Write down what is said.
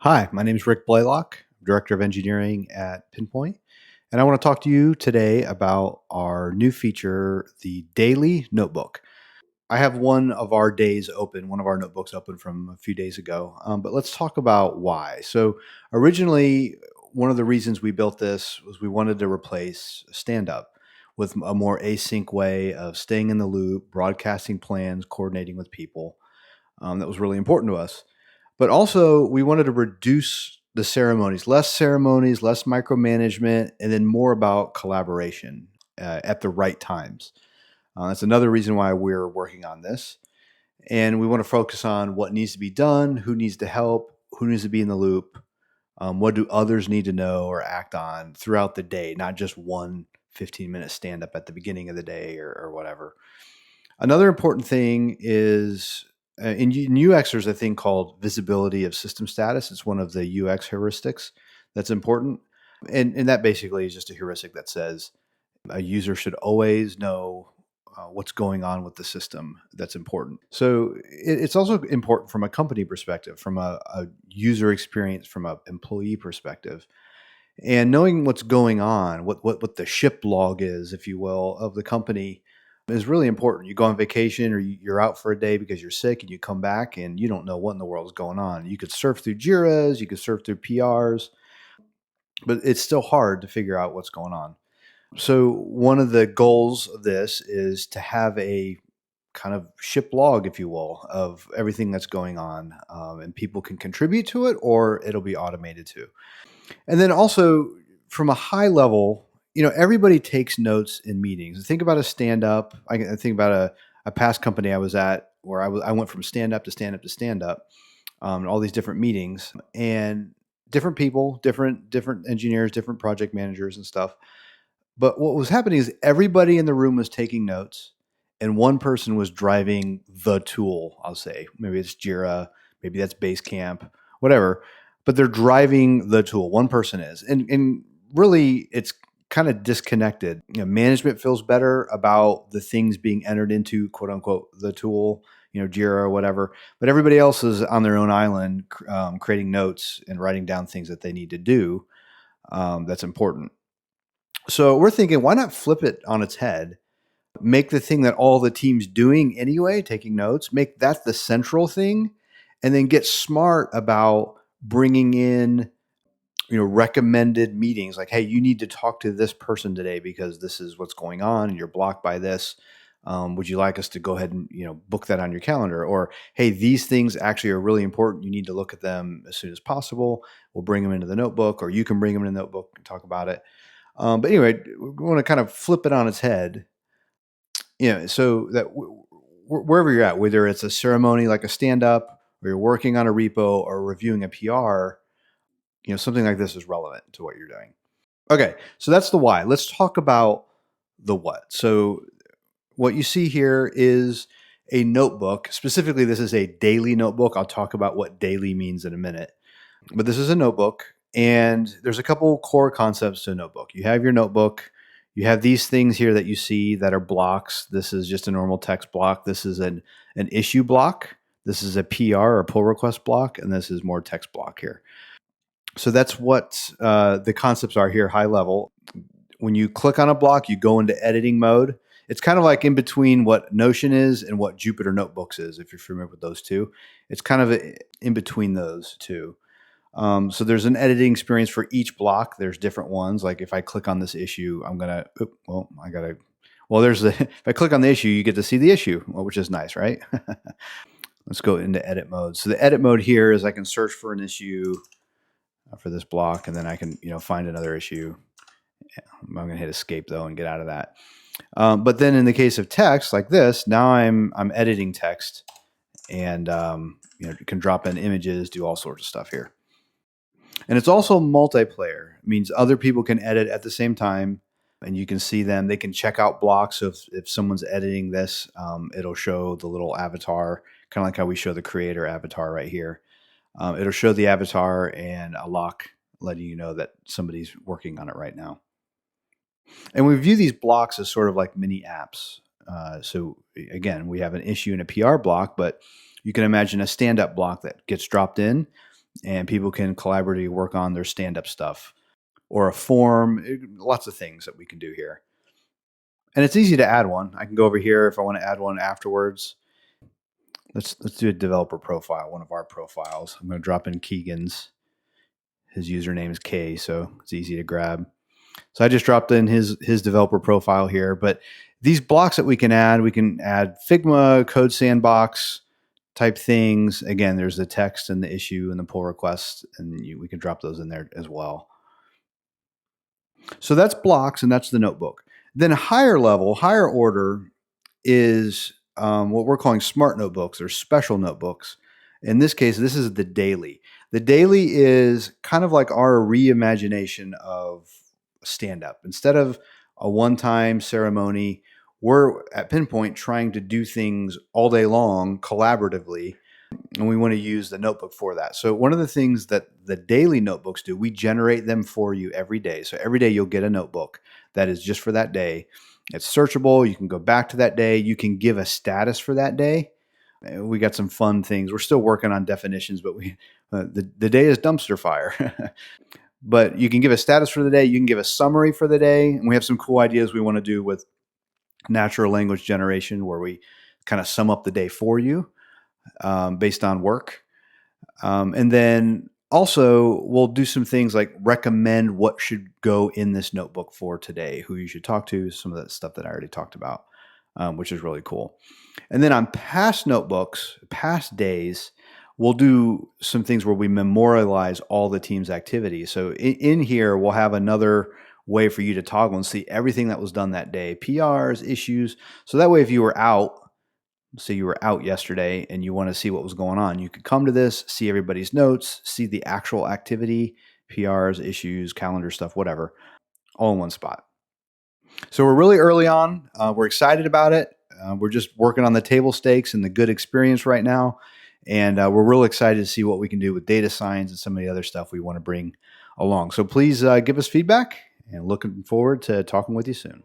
Hi, my name is Rick Blaylock, Director of Engineering at Pinpoint, and I want to talk to you today about our new feature, the Daily Notebook. I have one of our days open, one of our notebooks open from a few days ago, but let's talk about why. So, originally, one of the reasons we built this was we wanted to replace stand up with a more async way of staying in the loop, broadcasting plans, coordinating with people. That was really important to us. But also, we wanted to reduce the ceremonies, less micromanagement, and then more about collaboration at the right times. That's another reason why we're working on this. And we want to focus on what needs to be done, who needs to help, who needs to be in the loop, what do others need to know or act on throughout the day, not just one 15-minute stand up at the beginning of the day or whatever. Another important thing is in UX, there's a thing called visibility of system status. It's one of the UX heuristics that's important. And that basically is just a heuristic that says a user should always know what's going on with the system. That's important. So it's also important from a company perspective, from a user experience, from an employee perspective. And knowing what's going on, what the ship log is, if you will, of the company is really important. You go on vacation or you're out for a day because you're sick and you come back and you don't know what in the world is going on. You could surf through JIRAs, you could surf through PRs, but it's still hard to figure out what's going on. So one of the goals of this is to have a kind of ship log, if you will, of everything that's going on, and people can contribute to it or it'll be automated too. And then also from a high level, everybody takes notes in meetings. Think about a stand up. I think about a past company I was at where I went from stand up to stand up to stand up, all these different meetings and different people, different engineers, different project managers and stuff. But what was happening is everybody in the room was taking notes and one person was driving the tool, I'll say. Maybe it's Jira, maybe that's Basecamp, whatever. But they're driving the tool. One person is. And really it's kind of disconnected. Management feels better about the things being entered into quote unquote the tool, Jira or whatever. But everybody else is on their own island, creating notes and writing down things that they need to do. That's important. So we're thinking, why not flip it on its head? Make the thing that all the team's doing anyway, taking notes, make that the central thing, and then get smart about bringing in, recommended meetings. Like, hey, you need to talk to this person today because this is what's going on, and you're blocked by this. Would you like us to go ahead and book that on your calendar? Or hey, these things actually are really important. You need to look at them as soon as possible. We'll bring them into the notebook, or you can bring them in the notebook and talk about it. But anyway, we want to kind of flip it on its head, so that wherever you're at, whether it's a ceremony like a stand up, or you're working on a repo or reviewing a PR, something like this is relevant to what you're doing. Okay, so that's the why. Let's talk about the what. So what you see here is a notebook. Specifically, this is a daily notebook. I'll talk about what daily means in a minute. But this is a notebook, and there's a couple core concepts to a notebook. You have your notebook. You have these things here that you see that are blocks. This is just a normal text block. This is an issue block. This is a PR or pull request block, and this is more text block here. So that's what the concepts are here, high level. When you click on a block, you go into editing mode. It's kind of like in between what Notion is and what Jupyter Notebooks is, if you're familiar with those two. It's kind of in between those two. So there's an editing experience for each block. There's different ones. Like if I click on this issue, if I click on the issue, you get to see the issue, which is nice, right? Let's go into edit mode. So the edit mode here is I can search for an issue for this block, and then I can, find another issue. I'm going to hit escape though and get out of that. But then in the case of text like this, now I'm editing text, and you can drop in images, do all sorts of stuff here. And it's also multiplayer. It means other people can edit at the same time, and you can see them. They can check out blocks. So if someone's editing this, it'll show the little avatar, kind of like how we show the creator avatar right here. It'll show the avatar and a lock letting you know that somebody's working on it right now. And we view these blocks as sort of like mini apps. So again, we have an issue and a PR block, but you can imagine a stand-up block that gets dropped in. and people can collaboratively work on their stand-up stuff or a form. Lots of things that we can do here. And it's easy to add one. I can go over here if I want to add one afterwards. Let's do a developer profile, one of our profiles. I'm going to drop in Keegan's. His username is K, so it's easy to grab. So I just dropped in his developer profile here. But these blocks that we can add Figma, Code Sandbox type things. Again, there's the text and the issue and the pull request, and we can drop those in there as well. So that's blocks, and that's the notebook. Then higher level, higher order is what we're calling smart notebooks or special notebooks. In this case, this is the daily. The daily is kind of like our reimagination of stand-up. Instead of a one-time ceremony, we're at Pinpoint trying to do things all day long collaboratively, and we want to use the notebook for that. So one of the things that the daily notebooks do, we generate them for you every day. So every day you'll get a notebook that is just for that day. It's searchable. You can go back to that day. You can give a status for that day. We got some fun things. We're still working on definitions, but the day is dumpster fire. But you can give a status for the day. You can give a summary for the day. And we have some cool ideas we want to do with natural language generation where we kind of sum up the day for you based on work. And then also we'll do some things like recommend what should go in this notebook for today, who you should talk to, some of that stuff that I already talked about, which is really cool. And then on past notebooks, past days, we'll do some things where we memorialize all the team's activities. So in here, we'll have another way for you to toggle and see everything that was done that day, PRs, issues. So that way, if you were out, say you were out yesterday and you want to see what was going on, you could come to this, see everybody's notes, see the actual activity, PRs, issues, calendar stuff, whatever, all in one spot. So we're really early on. We're excited about it. We're just working on the table stakes and the good experience right now. And we're really excited to see what we can do with data science and some of the other stuff we want to bring along. So please give us feedback, and looking forward to talking with you soon.